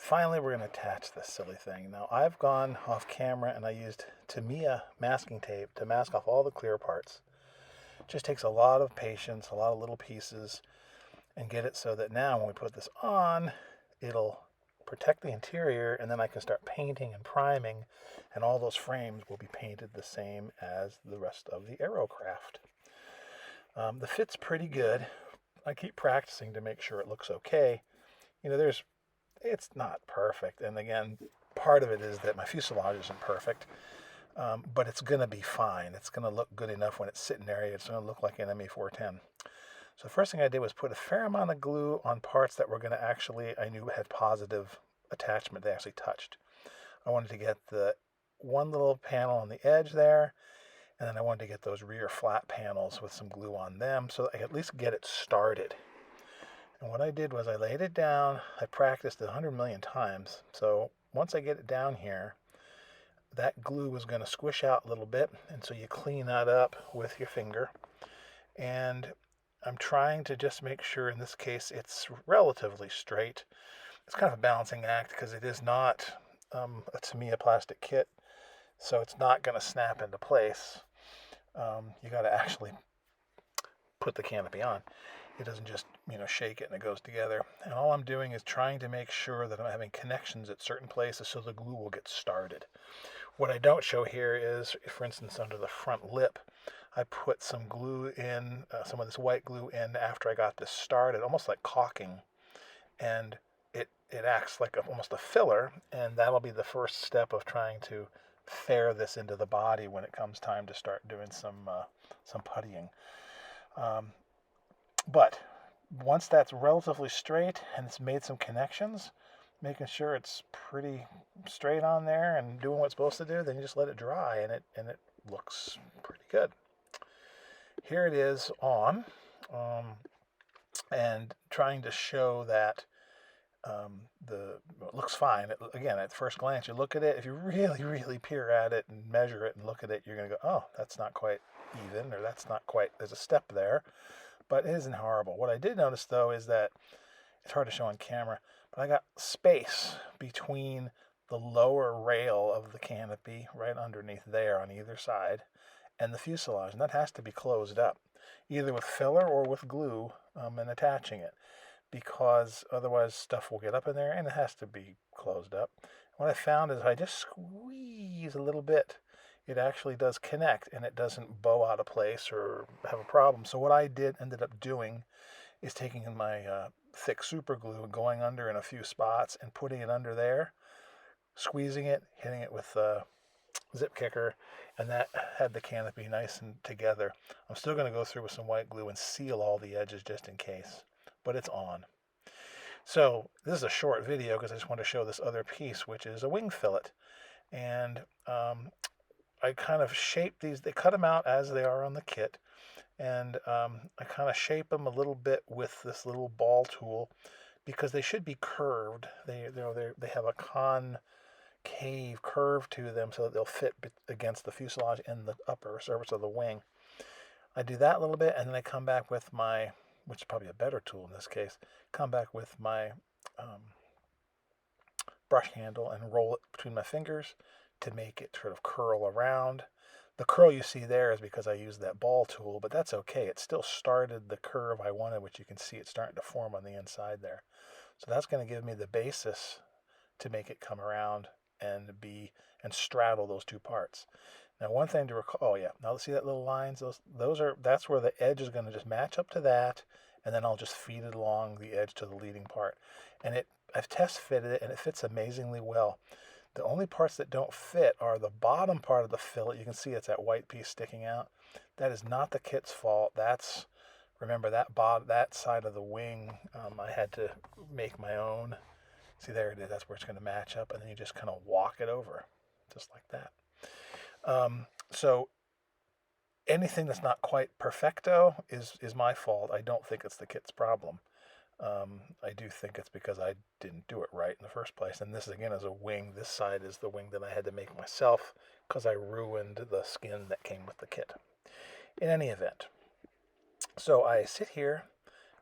finally we're going to attach this silly thing. Now I've gone off camera and I used Tamiya masking tape to mask off all the clear parts. It just takes a lot of patience, a lot of little pieces, and get it so that now when we put this on, it'll protect the interior, and then I can start painting and priming, and all those frames will be painted the same as the rest of the aerocraft. The fit's pretty good. I keep practicing to make sure it looks okay. It's not perfect, and again, part of it is that my fuselage isn't perfect, but it's going to be fine. It's going to look good enough when it's sitting there. It's going to look like an Me-410. So the first thing I did was put a fair amount of glue on parts that were going to I knew had positive attachment. They actually touched. I wanted to get the one little panel on the edge there, and then I wanted to get those rear flat panels with some glue on them so that I could at least get it started. And what I did was I laid it down. I practiced it 100 million times. So once I get it down here, that glue was going to squish out a little bit, and so you clean that up with your finger. And I'm trying to just make sure in this case it's relatively straight. It's kind of a balancing act because it is not a Tamiya plastic kit, so it's not going to snap into place. You got to actually put the canopy on. It doesn't just shake it and it goes together. And all I'm doing is trying to make sure that I'm having connections at certain places so the glue will get started. What I don't show here is, for instance, under the front lip, I put some glue in, some of this white glue in after I got this started, almost like caulking. And it acts like almost a filler, and that'll be the first step of trying to fare this into the body when it comes time to start doing some puttying. But once that's relatively straight and it's made some connections, making sure it's pretty straight on there and doing what it's supposed to do, then you just let it dry and it looks pretty good. Here it is on, and trying to show that it looks fine. Again, at first glance, you look at it. If you really, really peer at it and measure it and look at it, you're going to go, oh, that's not quite even, or that's not quite, there's a step there. But it isn't horrible. What I did notice, though, is that it's hard to show on camera, but I got space between the lower rail of the canopy right underneath there on either side and the fuselage, and that has to be closed up, either with filler or with glue and attaching it, because otherwise stuff will get up in there and it has to be closed up. What I found is I just squeeze a little bit, it actually does connect and it doesn't bow out of place or have a problem. So what I ended up doing is taking my thick super glue and going under in a few spots and putting it under there, squeezing it, hitting it with a zip kicker, and that had the canopy nice and together. I'm still going to go through with some white glue and seal all the edges just in case, but it's on. So this is a short video because I just want to show this other piece, which is a wing fillet. And I kind of shape these, they cut them out as they are on the kit, and I kind of shape them a little bit with this little ball tool because they should be curved. They have a concave curve to them so that they'll fit against the fuselage and the upper surface of the wing. I do that a little bit, and then I come back with my, which is probably a better tool in this case, come back with my brush handle and roll it between my fingers to make it sort of curl around. The curl you see there is because I used that ball tool, but that's okay. It still started the curve I wanted, which you can see it's starting to form on the inside there. So that's going to give me the basis to make it come around and straddle those two parts. Now, one thing to recall, oh yeah, now see that little lines? That's where the edge is going to just match up to that, and then I'll just feed it along the edge to the leading part. And I've test fitted it, and it fits amazingly well. The only parts that don't fit are the bottom part of the fillet. You can see it's that white piece sticking out. That is not the kit's fault. Remember that side of the wing, I had to make my own. See, there it is. That's where it's going to match up, and then you just kind of walk it over, just like that. So anything that's not quite perfecto is my fault. I don't think it's the kit's problem. I do think it's because I didn't do it right in the first place. And this, again, is a wing. This side is the wing that I had to make myself because I ruined the skin that came with the kit. In any event, so I sit here,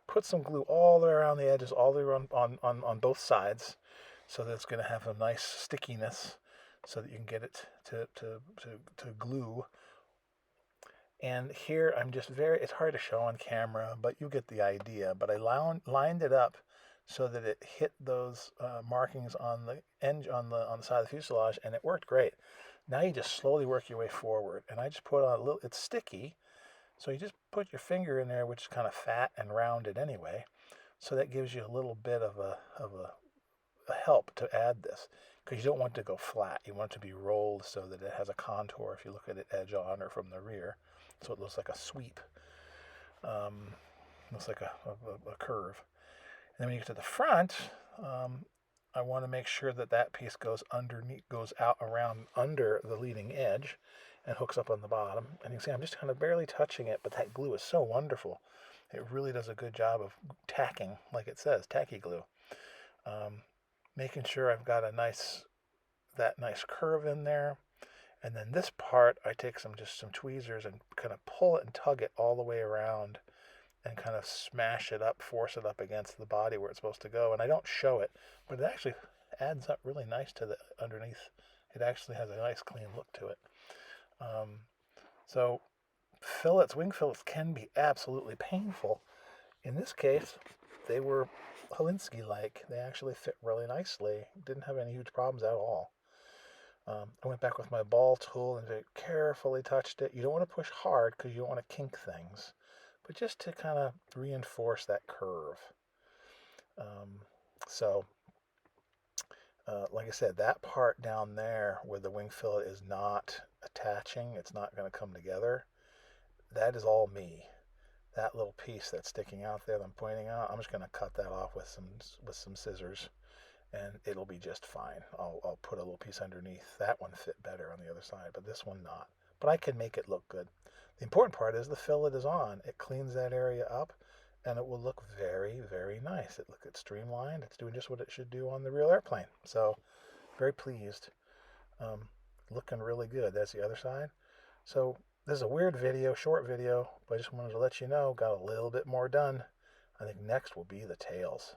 put some glue all the way around the edges, all the way around on both sides, so that it's going to have a nice stickiness so that you can get it to glue. And here I'm just it's hard to show on camera, but you get the idea. But I lined it up so that it hit those markings on the on the side of the fuselage, and it worked great. Now you just slowly work your way forward, and I just put on a little. It's sticky, so you just put your finger in there, which is kind of fat and rounded anyway. So that gives you a little bit of a help to add this, because you don't want it to go flat. You want it to be rolled so that it has a contour if you look at it edge on or from the rear. So it looks like a sweep, looks like a curve. And then when you get to the front, I want to make sure that that piece goes underneath, goes out around under the leading edge and hooks up on the bottom. And you can see I'm just kind of barely touching it, but that glue is so wonderful. It really does a good job of tacking, like it says, tacky glue. Making sure I've got that nice curve in there. And then this part, I take some tweezers and kind of pull it and tug it all the way around and kind of smash it up, force it up against the body where it's supposed to go. And I don't show it, but it actually adds up really nice to the underneath. It actually has a nice clean look to it. So fillets, wing fillets can be absolutely painful. In this case, they were Holinsky-like. They actually fit really nicely. Didn't have any huge problems at all. I went back with my ball tool and very carefully touched it. You don't want to push hard because you don't want to kink things, but just to kind of reinforce that curve. Like I said, that part down there where the wing fillet is not attaching, it's not going to come together, that is all me. That little piece that's sticking out there that I'm pointing out, I'm just going to cut that off with some scissors, and it'll be just fine. I'll put a little piece underneath. That one fit better on the other side, but this one not. But I can make it look good. The important part is the fillet is on. It cleans that area up, and it will look very, very nice. It's streamlined. It's doing just what it should do on the real airplane. So, very pleased. Looking really good. That's the other side. So, this is a weird video, short video, but I just wanted to let you know, got a little bit more done. I think next will be the tails.